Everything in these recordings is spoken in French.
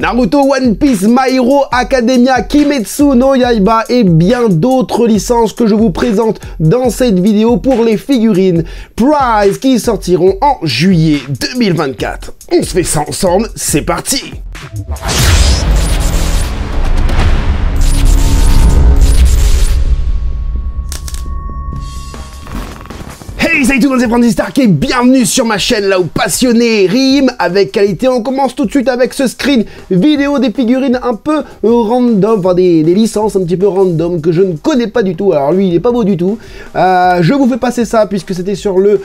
Naruto, One Piece, My Hero Academia, Kimetsu no Yaiba et bien d'autres licences que je vous présente dans cette vidéo pour les figurines Prize qui sortiront en juillet 2024. On se fait ça ensemble, c'est parti! Hey, salut tout le monde, c'est Francis Stark et bienvenue sur ma chaîne là où passionné rime avec qualité. On commence tout de suite avec ce screen vidéo des figurines un peu random, enfin des licences un petit peu random que je ne connais pas du tout. Alors lui, il est pas beau du tout. Je vous fais passer ça puisque c'était sur le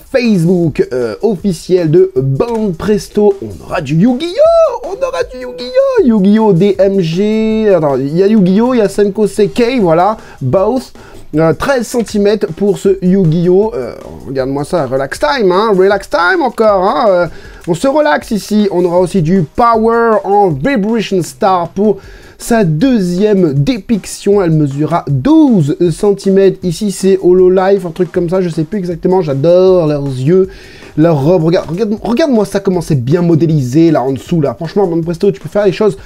Facebook officiel de Banpresto. On aura du Yu-Gi-Oh! On aura du Yu-Gi-Oh! Yu-Gi-Oh! DMG. Attends, il y a Yu-Gi-Oh! Il y a Senko Seikei, voilà, both. 13 cm pour ce Yu-Gi-Oh! Regarde-moi ça, relax time, hein, relax time encore, hein, on se relaxe ici. On aura aussi du Power en Vibration Star pour sa deuxième dépiction. Elle mesurera 12 cm. Ici, c'est Hololive, un truc comme ça, je sais plus exactement. J'adore leurs yeux, leur robe. Regarde-moi ça, comment c'est bien modélisé là en dessous. Là, franchement, Banpresto, tu peux faire les choses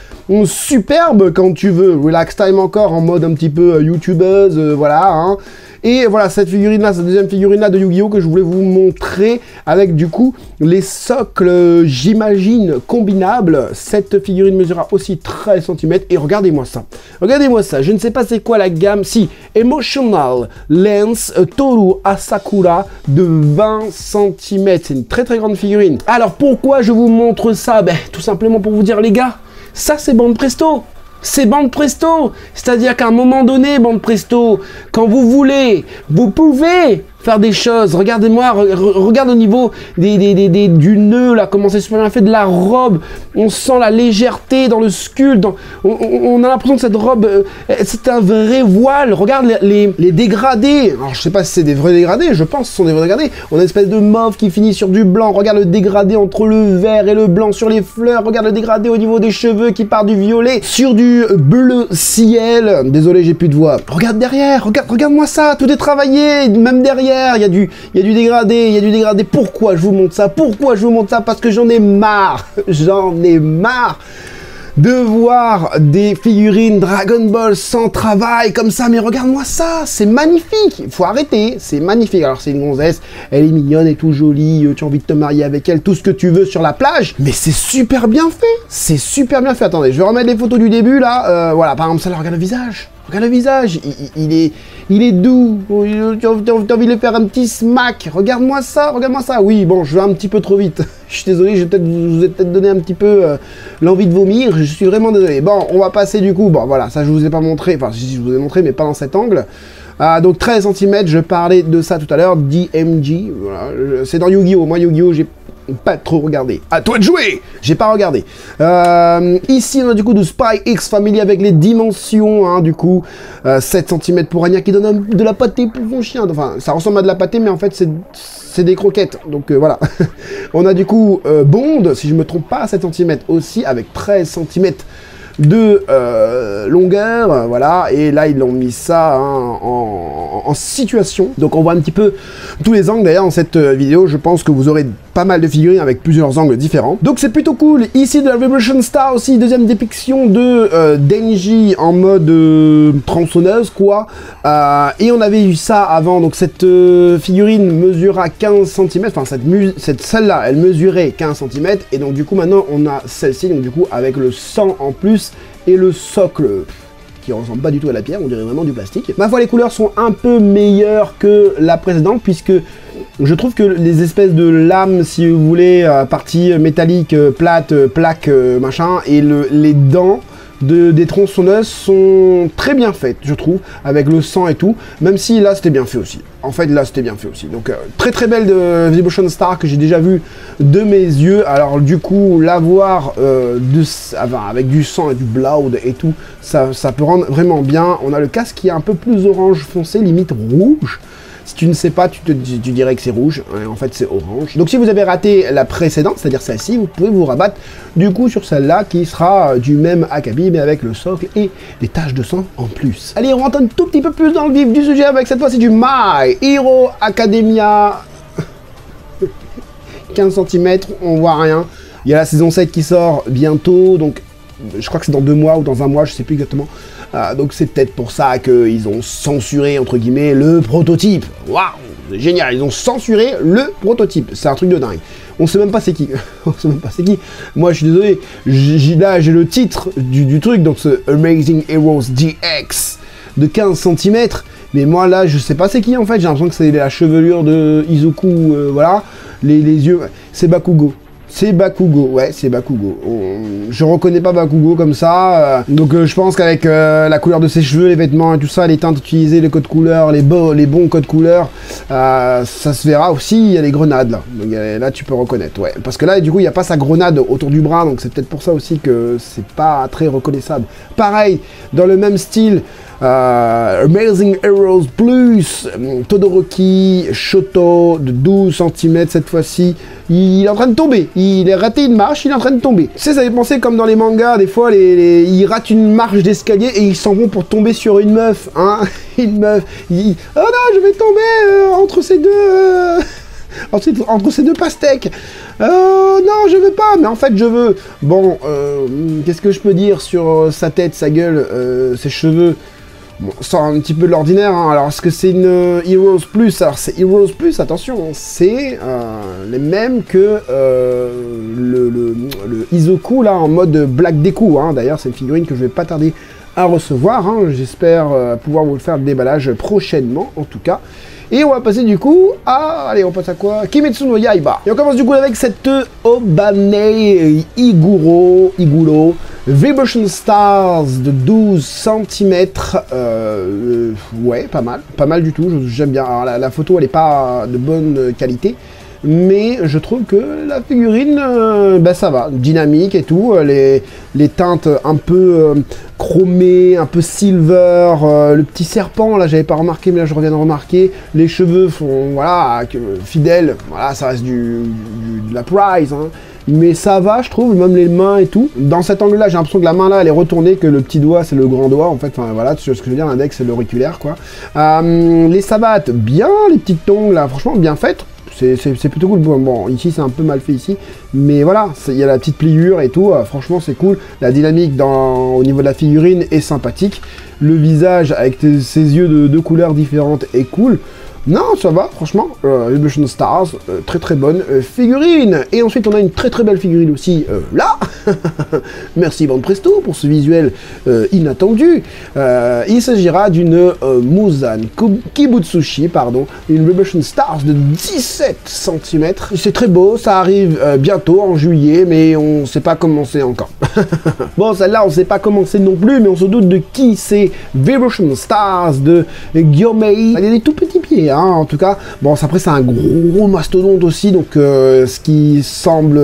superbes quand tu veux. Relax time encore en mode un petit peu youtubeuse, voilà. Hein. Et voilà, cette figurine-là, cette deuxième figurine-là de Yu-Gi-Oh! Que je voulais vous montrer avec du coup les socles, j'imagine, combinables. Cette figurine mesurera aussi 13 cm. Et regardez-moi ça. Regardez-moi ça. Je ne sais pas c'est quoi la gamme. Si, Emotional Lens Toru Asakura de 20 cm. C'est une très très grande figurine. Alors pourquoi je vous montre ça? Ben, tout simplement pour vous dire, les gars, ça c'est Banpresto. C'est Banpresto, c'est-à-dire qu'à un moment donné, Banpresto, quand vous voulez, vous pouvez faire des choses. Regardez-moi, regarde au niveau du nœud, là, comment c'est super bien fait, de la robe. On sent la légèreté dans le sculpte. On a l'impression que cette robe, c'est un vrai voile. Regarde les dégradés. Alors, je sais pas si c'est des vrais dégradés, je pense que ce sont des vrais dégradés. On a une espèce de mauve qui finit sur du blanc. Regarde le dégradé entre le vert et le blanc sur les fleurs. Regarde le dégradé au niveau des cheveux qui part du violet sur du bleu ciel. Désolé, j'ai plus de voix. Regarde derrière, regarde-moi ça, tout est travaillé, même derrière. Il y a du dégradé, Pourquoi je vous montre ça? Pourquoi je vous montre ça? Parce que j'en ai marre de voir des figurines Dragon Ball sans travail comme ça. Mais regarde-moi ça, c'est magnifique. Il faut arrêter, c'est magnifique. Alors c'est une gonzesse, elle est mignonne et tout jolie, tu as envie de te marier avec elle, tout ce que tu veux sur la plage. Mais c'est super bien fait, c'est super bien fait. Attendez, je vais remettre les photos du début là. Voilà, par exemple ça, là, regarde le visage. Regarde le visage, il est doux, tu as envie de lui faire un petit smack. Regarde-moi ça, regarde-moi ça. Oui, bon, je vais un petit peu trop vite. Je suis désolé, je vous ai peut-être donné un petit peu l'envie de vomir. Je suis vraiment désolé. Bon, on va passer du coup. Bon, voilà, ça je vous ai pas montré. Enfin, si, je vous ai montré, mais pas dans cet angle. Donc 13 cm, je parlais de ça tout à l'heure. DMG, voilà, c'est dans Yu-Gi-Oh! Moi, Yu-Gi-Oh! J'ai pas trop regardé. À toi de jouer! J'ai pas regardé. Ici, on a du coup de Spy X Family avec les dimensions, hein, du coup. 7 cm pour Anya qui donne de la pâtée pour son chien. Enfin, ça ressemble à de la pâtée, mais en fait, c'est des croquettes. Donc voilà. On a du coup Bond, si je me trompe pas, 7 cm aussi, avec 13 cm de longueur, voilà, et là ils l'ont mis ça, hein, en situation, donc on voit un petit peu tous les angles. D'ailleurs dans cette vidéo je pense que vous aurez pas mal de figurines avec plusieurs angles différents, donc c'est plutôt cool. Ici de la Vibration Star aussi, deuxième dépiction de Denji en mode tronçonneuse quoi, et on avait eu ça avant. Donc cette figurine mesura 15 cm, enfin celle-là elle mesurait 15 cm, et donc du coup maintenant on a celle-ci, donc du coup avec le sang en plus et le socle qui ressemble pas du tout à la pierre, on dirait vraiment du plastique. Ma foi, les couleurs sont un peu meilleures que la précédente, puisque je trouve que les espèces de lames, si vous voulez, partie métallique, plate, plaque, machin, et les dents des tronçonneuses sont très bien faites, je trouve, avec le sang et tout, même si là c'était bien fait aussi. En fait là c'était bien fait aussi. Donc très très belle de Vibration Star que j'ai déjà vu de mes yeux. Alors du coup la voir avec du sang et du blood et tout, ça peut rendre vraiment bien. On a le casque qui est un peu plus orange foncé, limite rouge. Si tu ne sais pas, tu dirais que c'est rouge, en fait c'est orange. Donc si vous avez raté la précédente, c'est-à-dire celle-ci, vous pouvez vous rabattre du coup sur celle-là qui sera du même acabit mais avec le socle et des taches de sang en plus. Allez, on rentre un tout petit peu plus dans le vif du sujet avec cette fois-ci du My Hero Academia. 15 cm, on voit rien. Il y a la saison 7 qui sort bientôt, donc je crois que c'est dans 2 mois ou dans 1 mois, je sais plus exactement. Donc c'est peut-être pour ça qu'ils ont censuré, entre guillemets, le prototype. Waouh, c'est génial, ils ont censuré le prototype. C'est un truc de dingue. On sait même pas c'est qui. On sait même pas c'est qui. Moi, je suis désolé. Là, j'ai le titre du truc, donc ce Amazing Heroes GX de 15 cm. Mais moi, là, je sais pas c'est qui, en fait. J'ai l'impression que c'est la chevelure de Izuku, voilà. Les yeux, c'est Bakugo. C'est Bakugo, ouais, c'est Bakugo. Je reconnais pas Bakugo comme ça. Donc je pense qu'avec la couleur de ses cheveux, les vêtements et tout ça, les teintes utilisées, les codes couleurs, les bons codes couleurs, ça se verra aussi, il y a les grenades là. Donc là tu peux reconnaître, ouais. Parce que là, du coup, il n'y a pas sa grenade autour du bras, donc c'est peut-être pour ça aussi que c'est pas très reconnaissable. Pareil, dans le même style, Amazing Heroes Plus, Todoroki, Shoto, de 12 cm cette fois-ci. Il est en train de tomber, il est raté une marche, il est en train de tomber. Tu sais, ça fait penser comme dans les mangas, des fois, ils ratent une marche d'escalier et ils s'en vont pour tomber sur une meuf, hein. Une meuf, oh non, je vais tomber entre ces deux... entre ces deux pastèques. Non, je veux pas, mais en fait, je veux. Bon, qu'est-ce que je peux dire sur sa tête, sa gueule, ses cheveux? Bon, sort un petit peu de l'ordinaire, hein. Alors est-ce que c'est une Heroes Plus? Alors c'est Heroes Plus, attention, c'est les mêmes que le Izuku là en mode Black Deku, hein. D'ailleurs c'est une figurine que je vais pas tarder à recevoir, hein. J'espère pouvoir vous le faire le déballage prochainement en tout cas. Et on va passer du coup à... Allez, on passe à quoi? Kimetsu no Yaiba. Et on commence du coup avec cette Obane Iguro Vibration Stars de 12 cm. Ouais, pas mal. Pas mal du tout, j'aime bien. Alors, la photo, elle est pas de bonne qualité. Mais je trouve que la figurine, bah ça va, dynamique et tout, les teintes un peu chromées, un peu silver, le petit serpent, là j'avais pas remarqué, mais là je reviens de remarquer, les cheveux font, voilà, fidèles, voilà, ça reste de la Prize, hein. Mais ça va, je trouve, même les mains et tout. Dans cet angle-là, j'ai l'impression que la main là, elle est retournée, que le petit doigt, c'est le grand doigt, en fait. Enfin, voilà, tu vois ce que je veux dire, l'index, c'est l'auriculaire, quoi. Les savates, bien, les petites tongs, là, franchement, bien faites. C'est plutôt cool. Bon, ici, c'est un peu mal fait ici. Mais voilà, il y a la petite pliure et tout. Franchement, c'est cool. La dynamique au niveau de la figurine est sympathique. Le visage, avec ses yeux de 2 couleurs différentes, est cool. Non, ça va, franchement. Vibration Stars, très très bonne figurine. Et ensuite, on a une très très belle figurine aussi, là. Merci Bande Presto pour ce visuel inattendu. Il s'agira d'une Muzan Kibutsushi, pardon, une Vibration Stars de 17 cm. C'est très beau, ça arrive bientôt, en juillet, mais on sait pas comment c'est encore. Bon, celle-là, on sait pas comment c'est non plus, mais on se doute de qui c'est. Vibration Stars de Gyomei. Il y a des tout petits pieds, hein, en tout cas. Bon, après, c'est un gros mastodonte aussi, donc ce qui semble...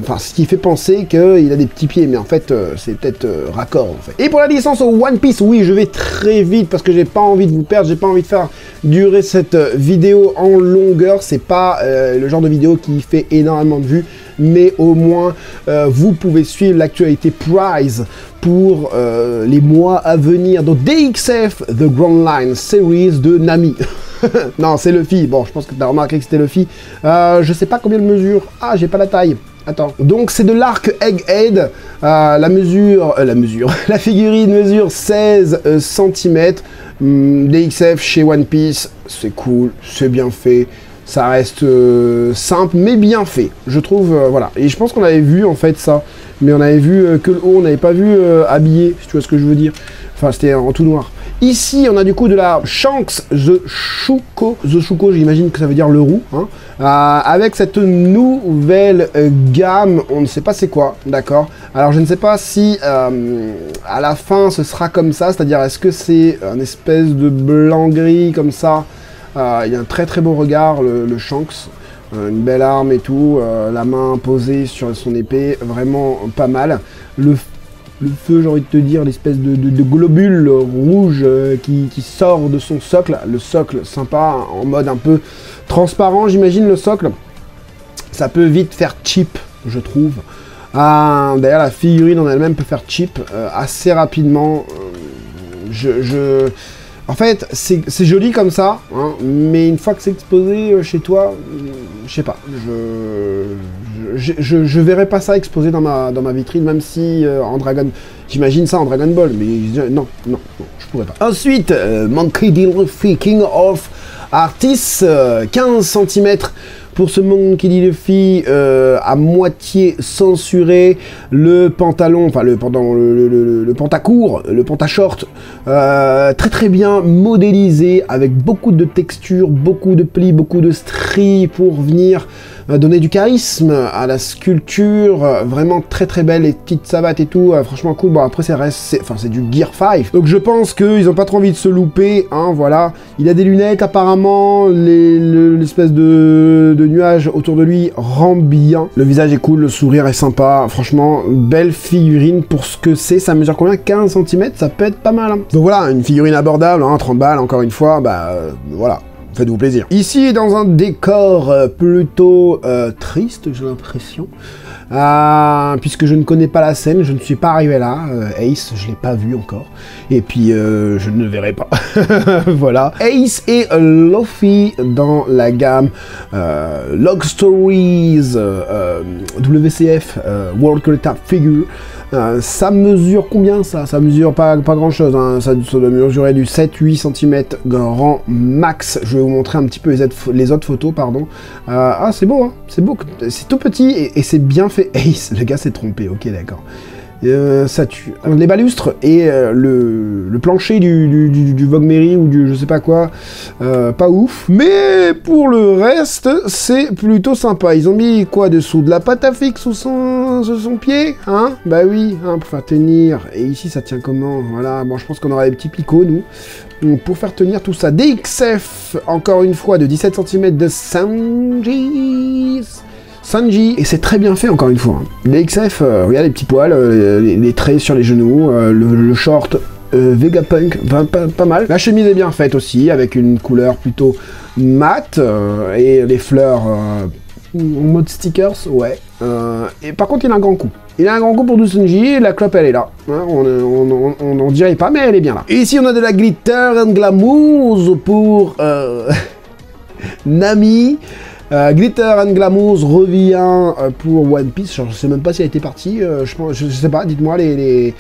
Enfin, ce qui fait penser qu'il a des petits pieds, mais en fait, c'est peut-être raccord, en fait. Et pour la licence One Piece, oui, je vais très vite, parce que j'ai pas envie de vous perdre, j'ai pas envie de faire durer cette vidéo en longueur. C'est pas le genre de vidéo qui fait énormément de vues, mais au moins, vous pouvez suivre l'actualité Prize pour les mois à venir. Donc DXF, The Grand Line Series de Nami. Non, c'est Luffy. Bon, je pense que tu as remarqué que c'était Luffy. Je sais pas combien de mesures. Ah, j'ai pas la taille. Attends. Donc c'est de l'arc Egghead. La figurine mesure 16 cm. DXF chez One Piece. C'est cool, c'est bien fait. Ça reste simple, mais bien fait. Je trouve, voilà. Et je pense qu'on avait vu, en fait, ça. Mais on avait vu que le haut, on n'avait pas vu habillé, si tu vois ce que je veux dire. Enfin, c'était en tout noir. Ici, on a du coup de la Shanks The Shuko. The Shuko, j'imagine que ça veut dire le roux. Hein. Avec cette nouvelle gamme, on ne sait pas c'est quoi, d'accord. Alors, je ne sais pas si à la fin, ce sera comme ça. C'est-à-dire, est-ce que c'est un espèce de blanc-gris comme ça? Il y a un très très beau regard, le Shanks. Une belle arme et tout, la main posée sur son épée, vraiment pas mal. Le feu, j'ai envie de te dire, l'espèce de globule rouge qui sort de son socle. Le socle sympa, en mode un peu transparent, j'imagine, le socle. Ça peut vite faire cheap, je trouve. D'ailleurs, la figurine en elle-même peut faire cheap assez rapidement. En fait, c'est joli comme ça, hein, mais une fois que c'est exposé chez toi, je sais pas, je verrais pas ça exposé dans ma vitrine, même si en Dragon... J'imagine ça en Dragon Ball, mais non, je pourrais pas. Ensuite, Monkey D. Luffy, King of Artists, 15 cm pour ce Monkey D. Luffy à moitié censuré, le pantalon, enfin le pantacourt, le pantashort, très bien modélisé, avec beaucoup de textures, beaucoup de plis, beaucoup de stries pour venir donner du charisme à la sculpture, vraiment très belle, les petites savates et tout, franchement cool. Bon après c'est du Gear 5, donc je pense qu'ils ont pas trop envie de se louper, hein, voilà. Il a des lunettes apparemment, l'espèce de nuage autour de lui rend bien, le visage est cool, le sourire est sympa, franchement belle figurine pour ce que c'est. Ça mesure combien? 15 cm, ça peut être pas mal, hein. Donc voilà, une figurine abordable, hein, 30 balles encore une fois, bah voilà. Faites-vous plaisir. Ici, dans un décor plutôt triste, j'ai l'impression, puisque je ne connais pas la scène, je ne suis pas arrivé là. Ace, je l'ai pas vu encore, et puis je ne le verrai pas. Voilà. Ace et Luffy dans la gamme Log Stories WCF World Collector Figure. Ça mesure combien ça? Ça mesure pas grand chose, hein. Ça doit mesurer du 7-8 cm grand max. Je vais vous montrer un petit peu les autres photos, pardon. Ah c'est beau, hein. C'est beau, c'est tout petit et c'est bien fait. Ace, le gars s'est trompé, ok d'accord. Ça tue. Les balustres et le plancher du Vogue Mary ou du je sais pas quoi, pas ouf. Mais pour le reste, c'est plutôt sympa. Ils ont mis quoi dessous? De la pâte à fixe sous son pied, hein? Bah oui, hein, pour faire tenir. Et ici, ça tient comment? Voilà, bon, je pense qu'on aura des petits picots, nous, pour faire tenir tout ça. DXF, encore une fois, de 17 cm de Sanji, et c'est très bien fait encore une fois. Hein. Les XF, regarde les petits poils, les traits sur les genoux, le short Vegapunk, pas mal. La chemise est bien faite aussi, avec une couleur plutôt mate, et les fleurs en mode stickers, ouais. Et par contre, il a un grand coup. Il a un grand coup pour du Sanji, et la clope elle est là. Hein, on n'en dirait pas, mais elle est bien là. Et ici, on a de la glitter and glamour pour Nami. Glitter and Glamour revient pour One Piece. Je sais même pas si elle était partie. Je sais pas. Dites-moi les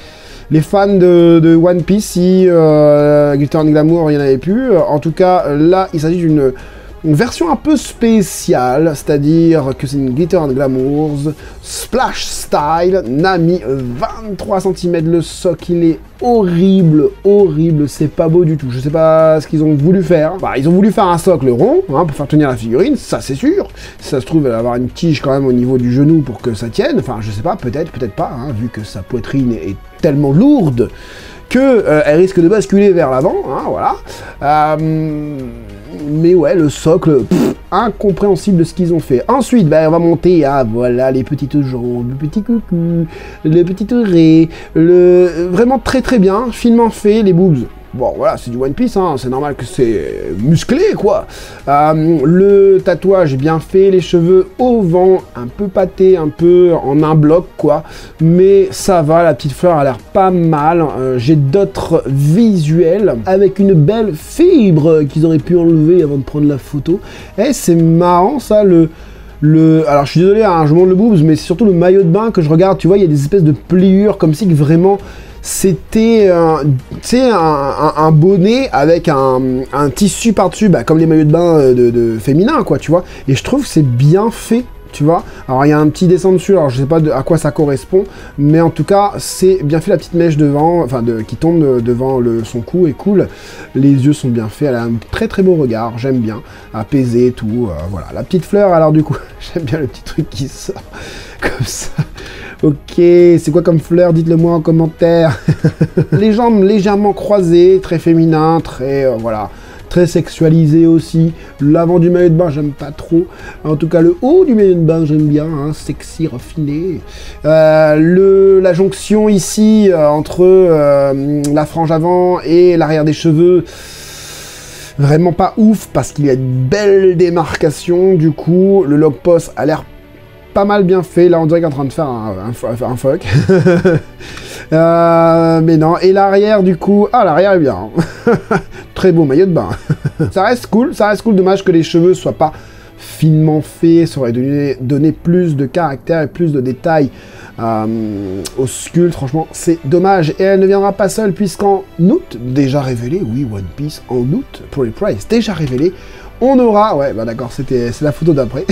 fans de One Piece si Glitter and Glamour il y en avait plus. En tout cas, là, il s'agit d'une version un peu spéciale, c'est-à-dire que c'est une Glitter and Glamour Splash Style Nami, 23 cm le socle, il est horrible, c'est pas beau du tout. Je sais pas ce qu'ils ont voulu faire. Bah, ils ont voulu faire un socle rond, hein, pour faire tenir la figurine, ça c'est sûr. Si ça se trouve, elle va avoir une tige quand même au niveau du genou pour que ça tienne. Enfin, je sais pas, peut-être pas, hein, vu que sa poitrine est tellement lourde que elle risque de basculer vers l'avant, hein, voilà. Mais ouais, le socle, incompréhensible de ce qu'ils ont fait. Ensuite, bah, on va monter à, voilà, les petites jambes, le petit coucou, le petit oreille, vraiment très bien, finement fait, les boobs. Bon, voilà, c'est du One Piece, hein, c'est normal que c'est musclé, quoi. Le tatouage bien fait, les cheveux au vent, un peu pâté, un peu en un bloc, quoi. Mais ça va, la petite fleur a l'air pas mal. J'ai d'autres visuels avec une belle fibre qu'ils auraient pu enlever avant de prendre la photo. Et c'est marrant, ça, alors je suis désolé, hein, je montre le boobs, mais c'est surtout le maillot de bain que je regarde, tu vois, il y a des espèces de pliures, comme si vraiment... C'était un bonnet avec un tissu par-dessus, bah, comme les maillots de bain de féminin, quoi, tu vois. Et je trouve que c'est bien fait, tu vois. Alors, il y a un petit dessin dessus, alors je sais pas à quoi ça correspond, mais en tout cas, c'est bien fait, la petite mèche devant, enfin, qui tombe devant son cou est cool. Les yeux sont bien faits, elle a un très beau regard, j'aime bien, apaisé et tout, voilà. La petite fleur, alors du coup, j'aime bien le petit truc qui sort, comme ça. Ok, c'est quoi comme fleur? Dites-le moi en commentaire. Les jambes légèrement croisées, très féminin, très, voilà, très sexualisé aussi. L'avant du maillot de bain, j'aime pas trop. En tout cas, le haut du maillot de bain, j'aime bien, hein, sexy, raffiné. La jonction ici, entre la frange avant et l'arrière des cheveux, vraiment pas ouf, parce qu'il y a une belle démarcation. Du coup, le log post a l'air pas mal bien fait. Là, on dirait qu'il est en train de faire un fuck. Mais non. Et l'arrière, du coup... Ah, l'arrière est bien. Très beau maillot de bain. Ça reste cool. Dommage que les cheveux soient pas finement faits. Ça aurait donné plus de caractère et plus de détails au sculpte. Franchement, c'est dommage. Et elle ne viendra pas seule, puisqu'en août, déjà révélé, oui, One Piece, en août, pour les Price, déjà révélé, on aura, ouais, bah d'accord, c'est la photo d'après.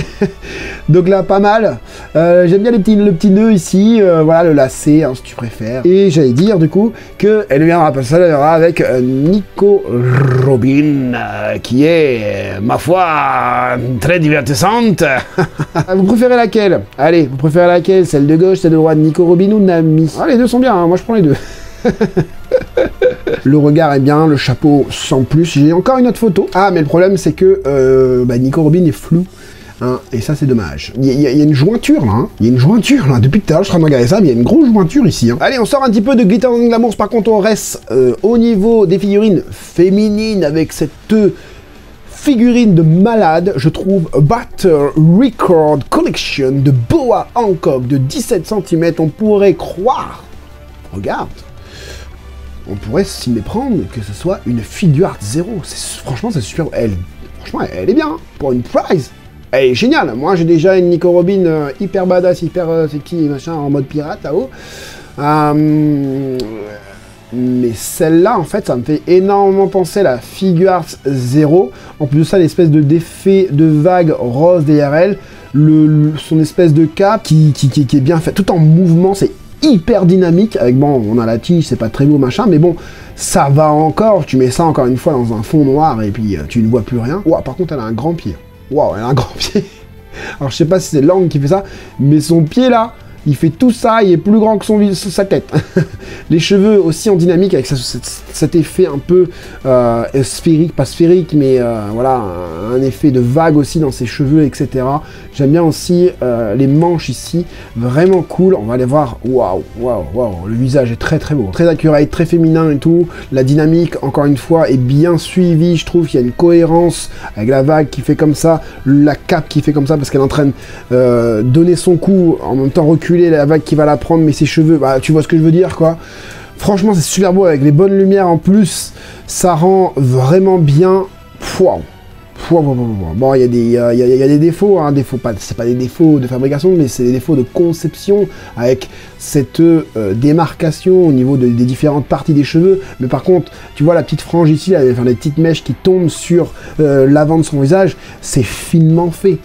Donc là, pas mal. J'aime bien le petit nœud ici, voilà, le lacet, hein, si tu préfères. Et j'allais dire, du coup, qu'elle ne viendra pas seule, elle viendra avec Nico Robin, qui est, ma foi, très divertissante. Vous préférez laquelle? Allez, vous préférez laquelle? Celle de gauche, celle de droite, Nico Robin ou Nami? Ah, les deux sont bien, hein, moi je prends les deux. Le regard est bien, le chapeau sans plus. J'ai encore une autre photo. Ah, mais le problème, c'est que Nico Robin est flou. Hein, et ça, c'est dommage. Il y a une jointure, là. Il y a une jointure, là. Depuis tout à l'heure, je suis en train de regarder ça, mais il y a une grosse jointure ici. Hein. Allez, on sort un petit peu de Glitter and Glamour. Par contre, on reste au niveau des figurines féminines avec cette figurine de malade, je trouve. Battle Record Collection de Boa Hancock de 17 cm. On pourrait croire... Regarde. On pourrait s'y méprendre que ce soit une figure art 0. Franchement, c'est super. Franchement, elle est bien. Hein, pour une prize. Elle est géniale. Moi, j'ai déjà une Nico Robin hyper badass, hyper sexy, machin, en mode pirate là-haut. Mais celle-là, en fait, ça me fait énormément penser à la figure art 0. En plus de ça, l'espèce d'effet de vague rose derrière elle. Son espèce de cape qui est bien fait. Tout en mouvement, c'est hyper dynamique, avec bon, on a la tige, c'est pas très beau machin, mais bon, ça va encore, tu mets ça encore une fois dans un fond noir et puis tu ne vois plus rien. Ouah, par contre elle a un grand pied. Waouh, elle a un grand pied. Alors je sais pas si c'est l'angle qui fait ça, mais son pied là, il fait tout ça, il est plus grand que sa tête. Les cheveux aussi en dynamique avec cet effet un peu sphérique, pas sphérique, mais voilà, un effet de vague aussi dans ses cheveux, etc. J'aime bien aussi les manches ici, vraiment cool. On va aller voir, waouh, le visage est très très beau, très accurate, très féminin et tout. La dynamique, encore une fois, est bien suivie. Je trouve qu'il y a une cohérence avec la vague qui fait comme ça, la cape qui fait comme ça, parce qu'elle est en train de donner son coup, en même temps reculer la vague qui va la prendre, mais ses cheveux, bah tu vois ce que je veux dire quoi. Franchement c'est super beau avec les bonnes lumières en plus, ça rend vraiment bien. Waouh. Bon, il y a des défauts, hein, c'est pas des défauts de fabrication, mais c'est des défauts de conception avec cette démarcation au niveau des différentes parties des cheveux. Mais par contre, tu vois la petite frange ici, les petites mèches qui tombent sur l'avant de son visage, c'est finement fait.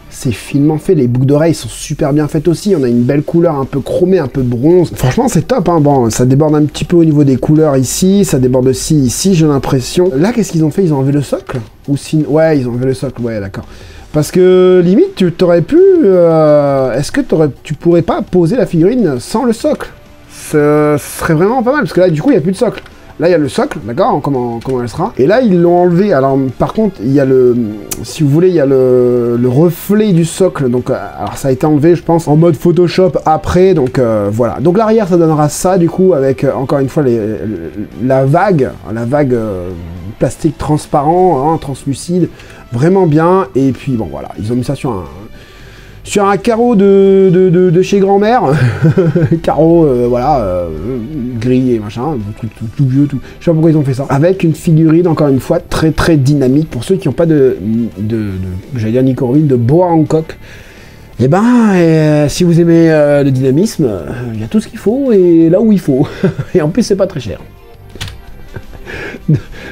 Les boucles d'oreilles sont super bien faites aussi. On a une belle couleur un peu chromée, un peu bronze. Franchement, c'est top. Hein. Bon, ça déborde un petit peu au niveau des couleurs ici, ça déborde aussi ici, j'ai l'impression. Là, qu'est-ce qu'ils ont fait? Ils ont enlevé le socle? Ou si... Ouais, ils ont enlevé le socle, ouais, d'accord. Parce que, limite, tu t'aurais pu... Est-ce que tu pourrais pas poser la figurine sans le socle? Ce serait vraiment pas mal, parce que là, du coup, il n'y a plus de socle. Là, il y a le socle, d'accord, comment elle sera. Et là, ils l'ont enlevé. Alors, par contre, il y a le... Si vous voulez, il y a le reflet du socle. Donc, alors, ça a été enlevé, je pense, en mode Photoshop après. Donc, voilà. Donc, l'arrière, ça donnera ça, du coup, avec, encore une fois, la vague plastique transparent, hein, translucide. Vraiment bien. Et puis, bon, voilà. Ils ont mis ça sur un carreau de chez grand-mère, carreau, voilà, gris et machin, tout vieux, tout. Je sais pas pourquoi ils ont fait ça. Avec une figurine, encore une fois, très très dynamique. Pour ceux qui n'ont pas j'allais dire Nico Robin, de Boa Hancock, eh ben, si vous aimez le dynamisme, il y a tout ce qu'il faut et là où il faut. Et en plus, c'est pas très cher.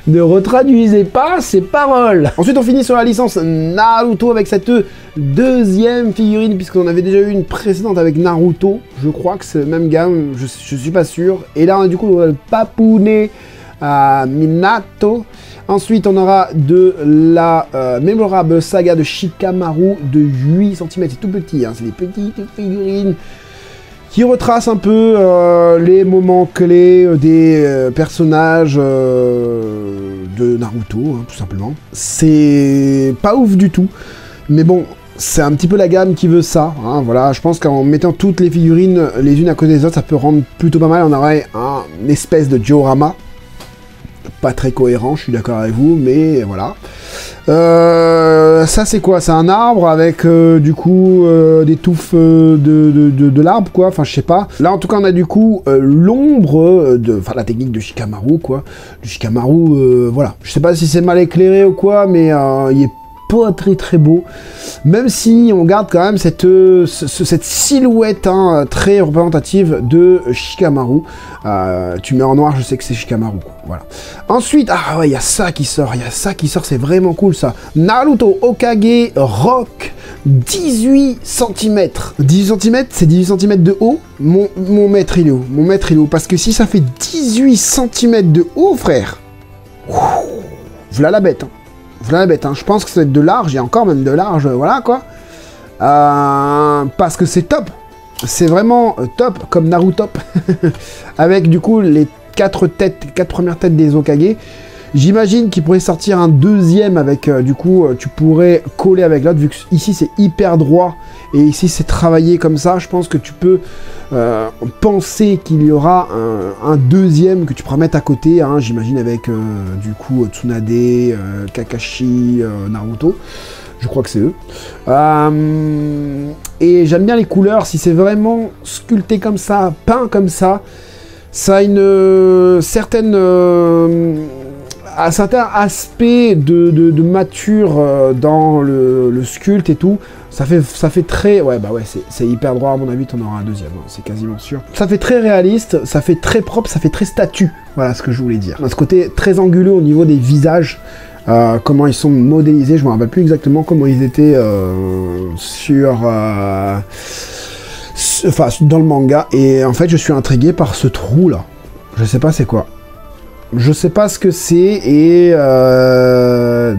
Ne retraduisez pas ces paroles. Ensuite, on finit sur la licence Naruto avec cette deuxième figurine, puisqu'on avait déjà eu une précédente avec Naruto. Je crois que c'est la même gamme, je suis pas sûr. Et là, du coup, on a le Papounet Minato. Ensuite, on aura de la mémorable saga de Shikamaru de 8 cm. C'est tout petit, hein, c'est des petites figurines qui retrace un peu les moments clés des personnages de Naruto, hein, tout simplement. C'est pas ouf du tout, mais bon, c'est un petit peu la gamme qui veut ça. Hein, voilà, je pense qu'en mettant toutes les figurines les unes à côté des autres, ça peut rendre plutôt pas mal. On aurait une espèce de diorama pas très cohérent, je suis d'accord avec vous, mais voilà. Ça c'est quoi? C'est un arbre avec du coup des touffes de l'arbre quoi, enfin je sais pas. Là en tout cas on a du coup l'ombre enfin la technique de Shikamaru quoi. Du Shikamaru, voilà. Je sais pas si c'est mal éclairé ou quoi, mais il est pas très beau, même si on garde quand même cette silhouette hein, très représentative de Shikamaru. Tu mets en noir, je sais que c'est Shikamaru, quoi. Voilà. Ensuite, ah ouais, il y a ça qui sort, c'est vraiment cool ça. Naruto Hokage Rock 18 cm. 18 cm, c'est 18 cm de haut. Mon maître il est où? Mon maître il est où? Parce que si ça fait 18 cm de haut, frère, voilà la bête. Hein. Voilà la bête, hein. Je pense que ça va être de large, et encore même de large, voilà quoi. Parce que c'est top. C'est vraiment top, comme Naruto. Avec du coup les 4 premières têtes des Hokage. J'imagine qu'il pourrait sortir un deuxième avec, du coup, tu pourrais coller avec l'autre, vu que ici c'est hyper droit, et ici c'est travaillé comme ça, je pense que tu peux penser qu'il y aura un deuxième que tu pourras mettre à côté, hein, j'imagine avec, du coup, Tsunade, Kakashi, Naruto, je crois que c'est eux. Et j'aime bien les couleurs, si c'est vraiment sculpté comme ça, peint comme ça a une certaine... un certain aspect de mature dans le sculpte et tout, ça fait très... Ouais, bah ouais, c'est hyper droit, à mon avis, t'en auras un deuxième, hein, c'est quasiment sûr. Ça fait très réaliste, ça fait très propre, ça fait très statue, voilà ce que je voulais dire. Ce côté très anguleux au niveau des visages, comment ils sont modélisés, je me rappelle plus exactement comment ils étaient sur... enfin, dans le manga, et en fait, je suis intrigué par ce trou-là. Je sais pas c'est quoi. Je sais pas ce que c'est, et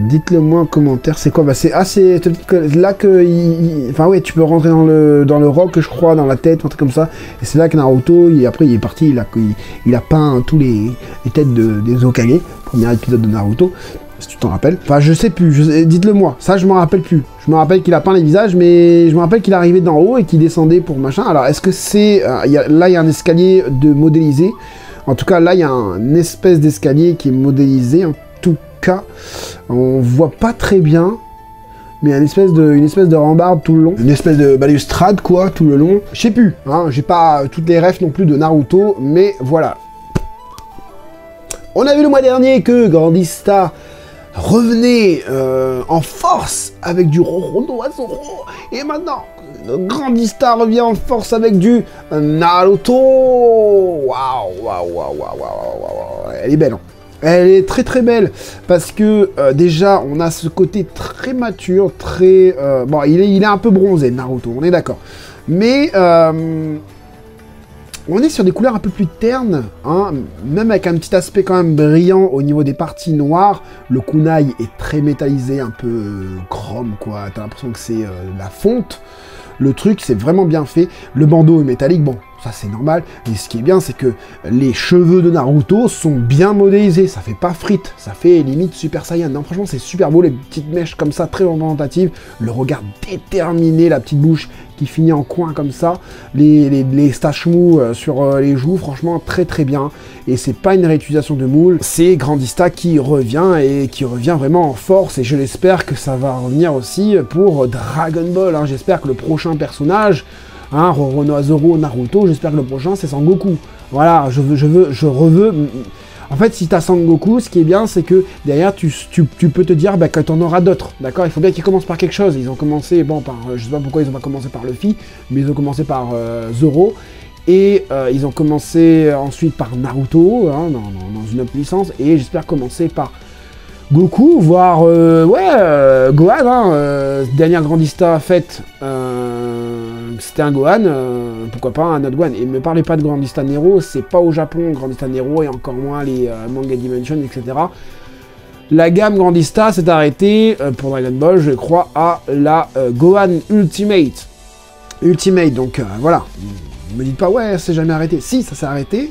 dites-le moi en commentaire, c'est quoi? Bah c'est là que... Enfin ouais, tu peux rentrer dans le roc, je crois, dans la tête, un truc comme ça, et c'est là que Naruto, après il est parti, il a peint tous les têtes des Hokage, premier épisode de Naruto, si tu t'en rappelles. Enfin je sais plus, dites-le moi, ça je m'en rappelle plus. Je me rappelle qu'il a peint les visages, mais je me rappelle qu'il arrivait d'en haut et qu'il descendait pour machin. Alors est-ce que c'est... là il y a un escalier de modélisé. En tout cas, là, il y a une espèce d'escalier qui est modélisé. En tout cas, on voit pas très bien, mais une espèce de rambarde tout le long. Une espèce de balustrade, quoi, tout le long. Je sais plus, hein, j'ai pas toutes les refs non plus de Naruto, mais voilà. On a vu le mois dernier que Grandista revenait en force avec du Roronoa-Zoro, et maintenant... Grandista revient en force avec du Naruto. Waouh. Elle est belle. Hein. Elle est très belle. Parce que déjà, on a ce côté très mature, très... bon, il est un peu bronzé, Naruto, on est d'accord. Mais on est sur des couleurs un peu plus ternes, hein, même avec un petit aspect quand même brillant au niveau des parties noires. Le kunai est très métallisé, un peu chrome, quoi. T'as l'impression que c'est la fonte. Le truc, c'est vraiment bien fait. Le bandeau est métallique, bon, ça c'est normal. Mais ce qui est bien, c'est que les cheveux de Naruto sont bien modélisés. Ça fait pas frite, ça fait limite Super Saiyan. Non, franchement, c'est super beau, les petites mèches comme ça, très représentatives. Le regard déterminé, la petite bouche qui finit en coin comme ça. Les staches mous sur les joues, franchement, très bien. Et c'est pas une réutilisation de moule, c'est Grandista qui revient, et qui revient vraiment en force. Et je l'espère que ça va revenir aussi pour Dragon Ball. Hein. J'espère que le prochain personnage... Hein, Roronoa-Zoro, Naruto, j'espère que le prochain c'est Sangoku. Voilà, je reveux. En fait, si t'as Sangoku, ce qui est bien, c'est que derrière, tu peux te dire bah, que t'en auras d'autres. D'accord? Il faut bien qu'ils commencent par quelque chose. Ils ont commencé, bon, par. Je sais pas pourquoi ils ont pas commencé par Luffy, mais ils ont commencé par Zoro. Et ils ont commencé ensuite par Naruto, hein, dans une autre licence. Et j'espère commencer par Goku, voire Gohan, hein, dernière Grandista faite, c'était un Gohan, pourquoi pas un autre Gohan. Et ne me parlez pas de Grandista Nero, c'est pas au Japon Grandista Nero, et encore moins les Manga Dimension, etc. La gamme Grandista s'est arrêtée pour Dragon Ball, je crois, à la Gohan Ultimate. Donc voilà. Ne me dites pas, ouais, c'est jamais arrêté. Si, ça s'est arrêté,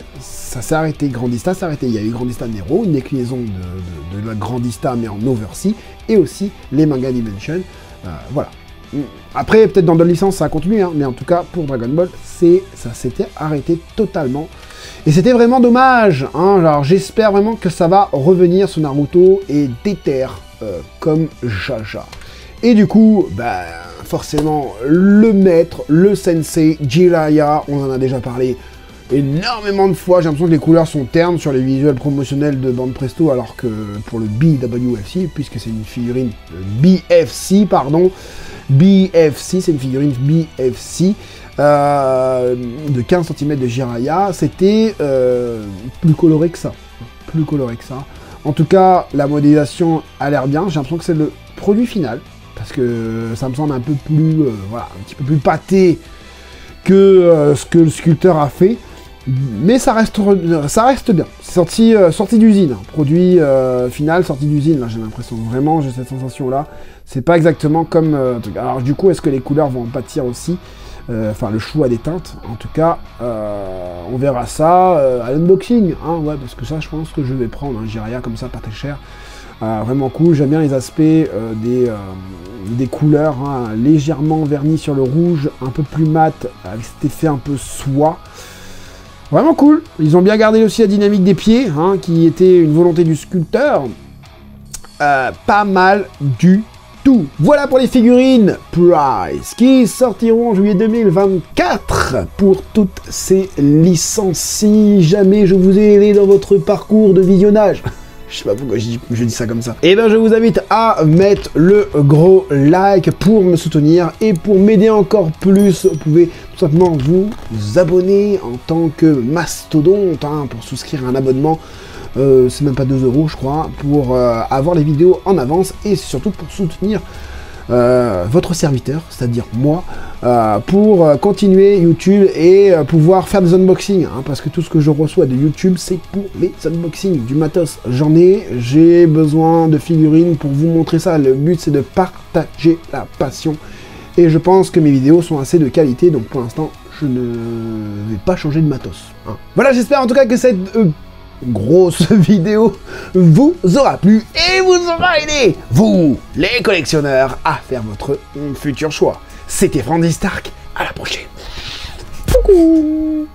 Grandista s'est arrêté. Il y a eu Grandista Nero, une déclinaison de la Grandista, mais en Oversea, et aussi les Manga Dimension. Voilà. Après, peut-être dans d'autres licences, ça a continué, hein, mais en tout cas, pour Dragon Ball, ça s'était arrêté totalement. Et c'était vraiment dommage, hein. Alors j'espère vraiment que ça va revenir, ce Naruto est déter comme Jaja. Et du coup, bah, forcément, le maître, le sensei, Jiraiya, on en a déjà parlé énormément de fois. J'ai l'impression que les couleurs sont ternes sur les visuels promotionnels de Bande Presto, alors que pour le BWFC, puisque c'est une figurine BFC, pardon, BFC, c'est une figurine BFC, de 15 cm de Jiraiya, c'était plus coloré que ça. Plus coloré que ça. En tout cas, la modélisation a l'air bien. J'ai l'impression que c'est le produit final, parce que ça me semble un peu plus, voilà, un petit peu plus pâté que ce que le sculpteur a fait. Mais ça reste bien. C'est sorti d'usine, produit final, sorti d'usine. Là, j'ai l'impression vraiment, j'ai cette sensation-là. C'est pas exactement comme. Alors du coup, est-ce que les couleurs vont en pâtir aussi? Enfin, le choix des teintes. En tout cas, on verra ça à l'unboxing. Hein, ouais, parce que ça, je pense que je vais prendre un Jiraiya comme ça, pas très cher. Vraiment cool. J'aime bien les aspects des couleurs, hein, légèrement vernis sur le rouge, un peu plus mat, avec cet effet un peu soie. Vraiment cool. Ils ont bien gardé aussi la dynamique des pieds, hein, qui était une volonté du sculpteur. Pas mal du tout. Voilà pour les figurines Price qui sortiront en juillet 2024 pour toutes ces licences. Si jamais je vous ai aidé dans votre parcours de visionnage, je sais pas pourquoi je dis ça comme ça. Et ben je vous invite à mettre le gros like pour me soutenir et pour m'aider encore plus. Vous pouvez tout simplement vous abonner en tant que mastodonte, hein, pour souscrire à un abonnement. C'est même pas 2 € je crois, pour avoir les vidéos en avance et surtout pour soutenir votre serviteur, c'est-à-dire moi, pour continuer YouTube et pouvoir faire des unboxings, hein, parce que tout ce que je reçois de YouTube, c'est pour les unboxings. Du matos, j'en ai, j'ai besoin de figurines pour vous montrer ça. Le but, c'est de partager la passion. Et je pense que mes vidéos sont assez de qualité, donc pour l'instant, je ne vais pas changer de matos. Hein. Voilà, j'espère en tout cas que cette grosse vidéo vous aura plu et vous aura aidé, vous, les collectionneurs, à faire votre futur choix. C'était Frandy Stark, à la prochaine. Coucou.